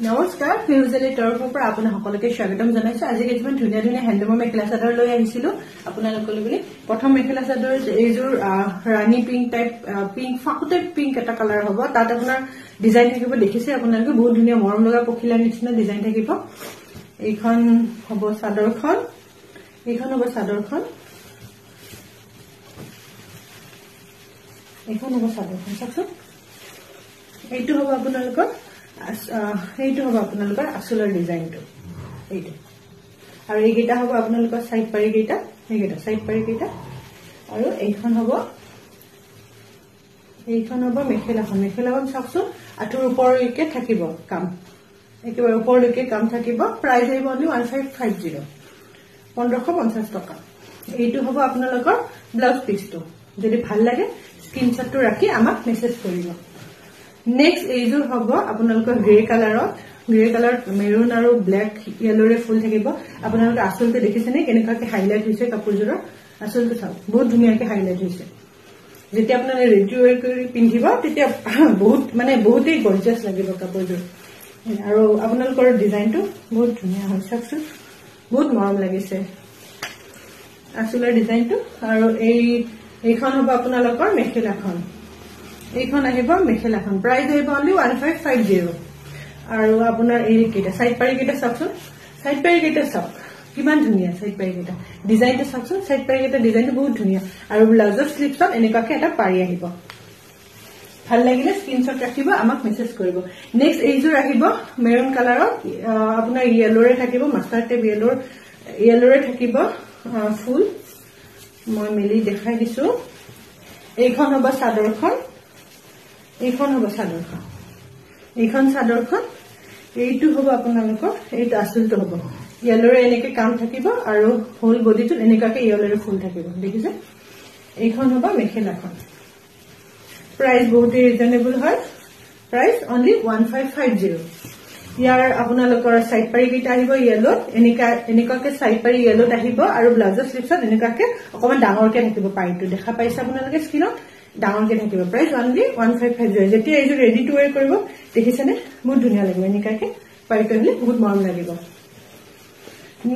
নমস্কাৰ ফিউজেলি তৰফৰ পৰা আপোনাক সকলোকে স্বাগতম জনাইছো। আজি কিছুমান ধুনীয়া ধুনীয়া হেণ্ডলুমৰ মেখেলা চাদৰ লৈ আহিছিলো আপোনালোকলৈ বুলি। প্ৰথম মেখেলা চাদৰ এইযোৰ ৰাণী পিংক টাইপ পিংক ফাকুতে পিংক এটা কালাৰ হ'ব। তাত আপোনাৰ ডিজাইন থাকিব, দেখিছে আপোনালোকে বহুত ধুনীয়া মৰম লগা পখিলাৰ নিচিনা ডিজাইন থাকিব। এইখন হ'ব চাদৰখন, এইখন হ'ব চাদৰখন, এইখন হ'ব চাদৰখন। চাওকচোন, এইটো হ'ব আপোনালোকৰ এইটো হ'ব আপোনালোকৰ আঁচলৰ ডিজাইনটো এইটো, আৰু এইকেইটা হ'ব আপোনালোকৰ সাইড পাৰি কেইটা, এইকেইটা সাইড পাৰি কেইটা। আৰু এইখন হ'ব মেখেলাখন। মেখেলাখন চাওকচোন, আঁঠুৰ ওপৰলৈকে থাকিব কাম, একেবাৰে ওপৰলৈকে কাম থাকিব। প্ৰাইচ আহিব অনলি 1550, 1550 টকা। এইটো হ'ব আপোনালোকৰ ব্লাউজ পিচটো। যদি ভাল লাগে স্ক্ৰীনশ্বটটো ৰাখি আমাক মেছেজ কৰিব। নেক্সট এইযোৰ হ'ব আপোনালোকৰ গ্ৰে কালাৰত, গ্ৰে কালাৰত মেৰুন আৰু ব্লেক য়েলোৰে ফুল থাকিব। আপোনালোকে আঁচলটো দেখিছেনে কেনেকুৱাকে হাইলাইট হৈছে কাপোৰযোৰৰ? আঁচলটো চাওক, বহুত ধুনীয়াকে হাইলাইট হৈছে। যেতিয়া আপোনালোকে ৰেডি ৱেৰ কৰি পিন্ধিব তেতিয়া বহুতেই গৰ্জিয়াছ লাগিব কাপোৰযোৰ। আৰু আপোনালোকৰ ডিজাইনটো বহুত ধুনীয়া হয়, চাওকচোন, বহুত মৰম লাগিছে আঁচলৰ ডিজাইনটো। আৰু এইখন হ'ব আপোনালোকৰ মেখেলাখন, এইখন আহিব মেখেলাখন। প্ৰাইচ আহিব অনলি 1550। আৰু আপোনাৰ এইকেইটা সাইড পাৰি কেইটা চাওকচোন, সাইড পাৰি কেইটা চাওক কিমান ধুনীয়া। সাইড পাৰি কেইটা ডিজাইনটো চাওকচোন, সাইড পাৰি কেইটা ডিজাইনটো বহুত ধুনীয়া। আৰু ব্লাউজৰ স্লিপছত এনেকুৱাকে এটা পাৰি আহিব। ভাল লাগিলে স্ক্ৰীনশ্বট ৰাখিব, আমাক মেছেজ কৰিব। নেক্সট এইযোৰ আহিব মেৰুন কালাৰত, আপোনাৰ য়েলোৰে থাকিব, মাষ্টাৰ্ড টাইপ য়েলোৰে থাকিব ফুল। মই মেলি দেখাই দিছো। এইখন হ'ব চাদৰখন, এইখন হ'ব চাদৰখন, এইখন চাদৰখন। এইটো হ'ব আপোনালোকৰ, এইটো আঁচলটো হ'ব য়েলোৰে এনেকে কাম থাকিব, আৰু হোল বডিটোত এনেকুৱাকে য়েলোৰে ফুল থাকিব, দেখিছে? এইখন হ'ব মেখেলাখন। প্ৰাইচ বহুতেই ৰিজনেবল হয়, প্ৰাইচ অনলি 1550। ইয়াৰ আপোনালোকৰ সাইড পাৰি কেইটা আহিব য়েলোত, এনেকুৱাকে সাইড পাৰি য়েলোত আহিব। আৰু ব্লাউজৰ স্লিপছত এনেকুৱাকে অকমান ডাঙৰকে থাকিব পাৰিটো, দেখা পাইছে আপোনালোকে স্ক্ৰীনত, ডাঙৰকে থাকিব। Price only 1550। যেতিয়া এইযোৰ ৰেডি টু ৱেৰ কৰিব দেখিছেনে, বহুত ধুনীয়া লাগিব। এনেকুৱাকে পাৰিটো আহিলে বহুত মৰম লাগিব।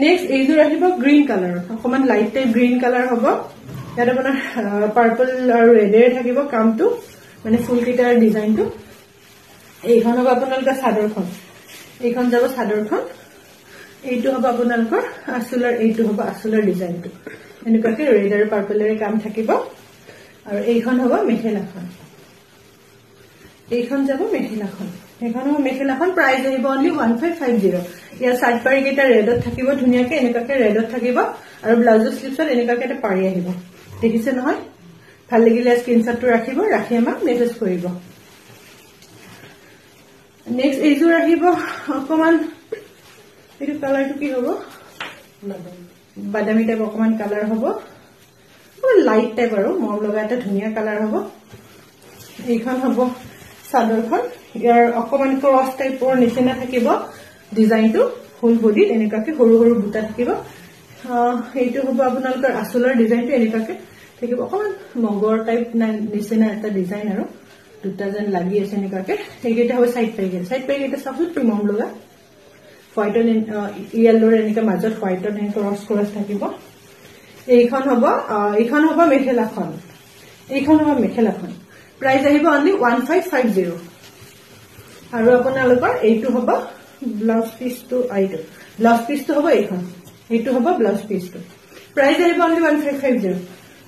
নেক্সট এইযোৰ আহিব গ্ৰীণ কালাৰ, অকমান লাইট টাইপ গ্ৰীণ কালাৰ হ'ব। ইয়াত আপোনাৰ পাৰ্পল আৰু ৰেডেৰে থাকিব কামটো, মানে ফুলকেইটাৰ ডিজাইনটো। এইখন হ'ব আপোনালোকৰ চাদৰখন, এইখন যাব চাদৰখন। এইটো হ'ব আপোনালোকৰ আঁচলৰ, এইটো হ'ব আঁচলৰ ডিজাইনটো। এনেকুৱাকে ৰেড আৰু পাৰ্পলেৰে কাম থাকিব। আৰু এইখন হ'ব মেখেলাখন, এইখন যাব মেখেলাখন, এইখন হ'ব মেখেলাখন। প্ৰাইচ আহিব অনলি 1550। ইয়াৰ সাইড পাৰি কেইটা ৰেডত থাকিব, ধুনীয়াকে এনেকুৱাকে ৰেডত থাকিব। আৰু ব্লাউজৰ স্লিপছত এনেকুৱাকে এটা পাৰি আহিব, দেখিছে নহয়? ভাল লাগিলে স্ক্ৰীনশ্বটটো ৰাখিব, ৰাখি আমাক মেছেজ কৰিব। নেক্সট এইযোৰ আহিব অকমান, এইটো কালাৰটো কি হ'ব? বাদামী টাইপ অকমান কালাৰ হ'ব, লাইট টাইপ আৰু মৰম লগা এটা ধুনীয়া কালাৰ হ'ব। এইখন হ'ব চাদৰখন। ইয়াৰ অকমান ক্ৰছ টাইপৰ নিচিনা থাকিব ডিজাইনটো, ফুল বডিত এনেকুৱাকে সৰু সৰু বুটা থাকিব। এইটো হ'ব আপোনালোকৰ আঁচলৰ ডিজাইনটো, এনেকুৱাকে থাকিব অকমান মগৰ টাইপ নিচিনা এটা ডিজাইন, আৰু দুটা যেন লাগি আছে এনেকুৱাকে। সেইকেইটা হ'ব সাইড পাৰি কেইটা, সাইড পাৰি কেইটা চাওকচোন কি মৰম লগা, হোৱাইটৰ য়েলোৰ এনেকে মাজত হোৱাইটৰ ক্ৰছ থাকিব। এইখন হ'ব মেখেলাখন, এইখন হ'ব মেখেলাখন। প্ৰাইচ আহিব অনলি 1550। আৰু আপোনালোকৰ এইটো হ'ব ব্লাউজ পিচটো, এইটো ব্লাউজ পিচটো হ'ব এইখন, এইটো হ'ব ব্লাউজ পিচটো। প্ৰাইচ আহিব অনলি 1550।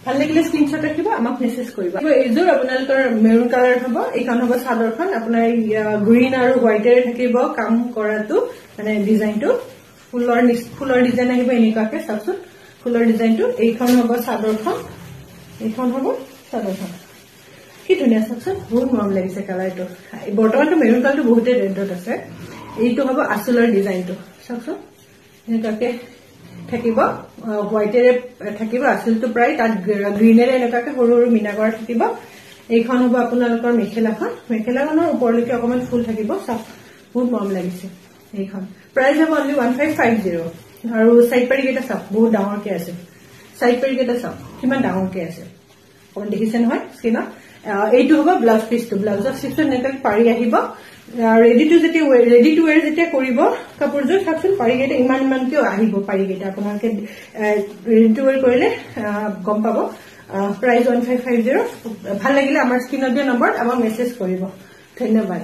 ভাল লাগিলে স্ক্ৰীনশ্বট ৰাখিব, আমাক মেছেজ কৰিব। এইযোৰ আপোনালোকৰ মেৰুন কালাৰ হ'ব, এইখন হ'ব চাদৰখন। আপোনাৰ গ্ৰীণ আৰু হোৱাইটেৰে থাকিব কাম কৰাটো, মানে ডিজাইনটো ফুলৰ ডিজাইন আহিব এনেকুৱাকে, চাওকচোন ফুলৰ ডিজাইনটো। এইখন হ'ব চাদৰখন, এইখন হ'ব চাদৰখন। কি ধুনীয়া, চাওকচোন বহুত মৰম লাগিছে কালাৰটো। বৰ্তমানটো মেৰুন কালাৰটো বহুতে ৰেডত আছে। এইটো হ'ব আঁচলৰ ডিজাইনটো, চাওকচোন এনেকুৱাকে থাকিব, হোৱাইটেৰে থাকিব আঁচলটো প্ৰায়, তাত গ্ৰীনেৰে এনেকুৱাকে সৰু সৰু মিনা কৰা থাকিব। এইখন হ'ব আপোনালোকৰ মেখেলাখন, মেখেলাখনৰ ওপৰলৈকে অকমান ফুল থাকিব, চাওক বহুত মৰম লাগিছে। এইখন প্ৰাইচ হ'ব অনলি 1550। আৰু সাইড পাৰি কেইটা চাওক, বহুত ডাঙৰকে আছে। সাইড পাৰি কেইটা চাওক কিমান ডাঙৰকে আছে, অকমান দেখিছে নহয় স্ক্ৰীনত? এইটো হ'ব ব্লাউজ পিচটো ব্লাউজৰ শ্লিভছত এনেকৈ পাৰি আহিব ৰেডি টু ৱেৰ যেতিয়া কৰিব কাপোৰযোৰ চাওকচোন পাৰিকেইটা ইমানকৈ আহিব পাৰিকেইটা আপোনালোকে ৰেডি টু ৱেৰ কৰিলে গম পাব প্ৰাইচ 1550 ভাল লাগিলে আমাৰ স্ক্ৰীনত দিয়া নম্বৰত আমাক মেছেজ কৰিব ধন্যবাদ